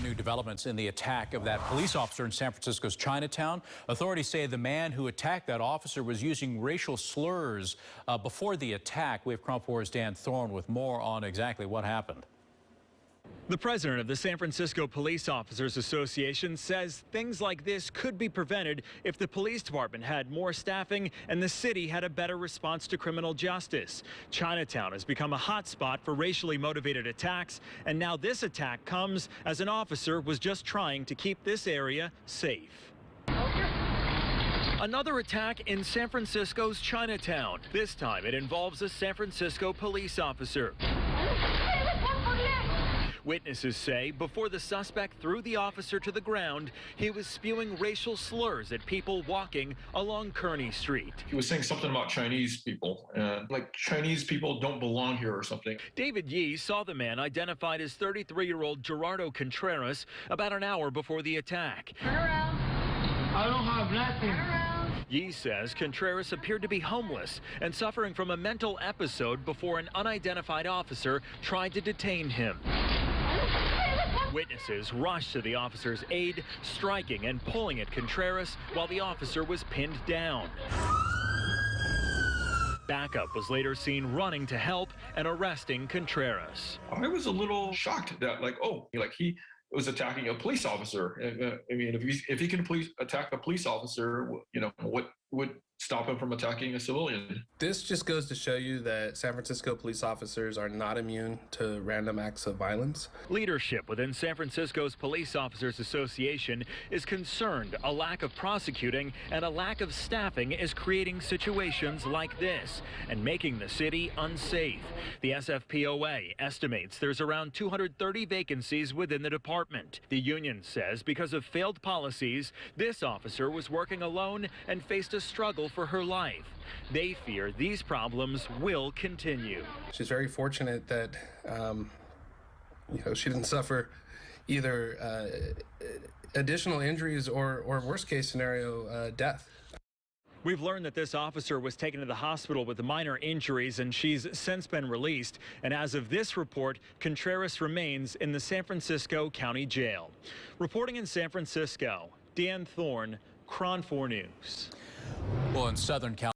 New developments in the attack of that police officer in San Francisco's Chinatown. Authorities say the man who attacked that officer was using racial slurs before the attack. We have KRON 4's Dan Thorn with more on exactly what happened. The president of the San Francisco Police Officers Association says things like this could be prevented if the police department had more staffing and the city had a better response to criminal justice. Chinatown has become a hot spot for racially motivated attacks, and now this attack comes as an officer was just trying to keep this area safe. Another attack in San Francisco's Chinatown. This time it involves a San Francisco police officer. Witnesses say before the suspect threw the officer to the ground, he was spewing racial slurs at people walking along Kearny Street. He was saying something about Chinese people, like Chinese people don't belong here or something. David Yee saw the man identified as 33-year-old Gerardo Contreras about an hour before the attack. Turn around. I don't have nothing. Turn around. Yee says Contreras appeared to be homeless and suffering from a mental episode before an unidentified officer tried to detain him. Witnesses rushed to the officer's aid, striking and pulling at Contreras while the officer was pinned down. Backup was later seen running to help and arresting Contreras. I was a little shocked that, he was attacking a police officer. I mean, if he can attack a police officer, what would stop him from attacking a civilian? This just goes to show you that San Francisco police officers are not immune to random acts of violence. Leadership within San Francisco's Police Officers Association is concerned a lack of prosecuting and a lack of staffing is creating situations like this and making the city unsafe. The SFPOA estimates there's around 230 vacancies within the department. The union says because of failed policies, this officer was working alone and faced a struggle for her life. They fear these problems will continue. She's very fortunate that she didn't suffer either additional injuries or worst case scenario, death. We've learned that this officer was taken to the hospital with minor injuries and she's since been released. And as of this report, Contreras remains in the San Francisco County Jail. Reporting in San Francisco, Dan Thorn, KRON 4 News. Well, in Southern California.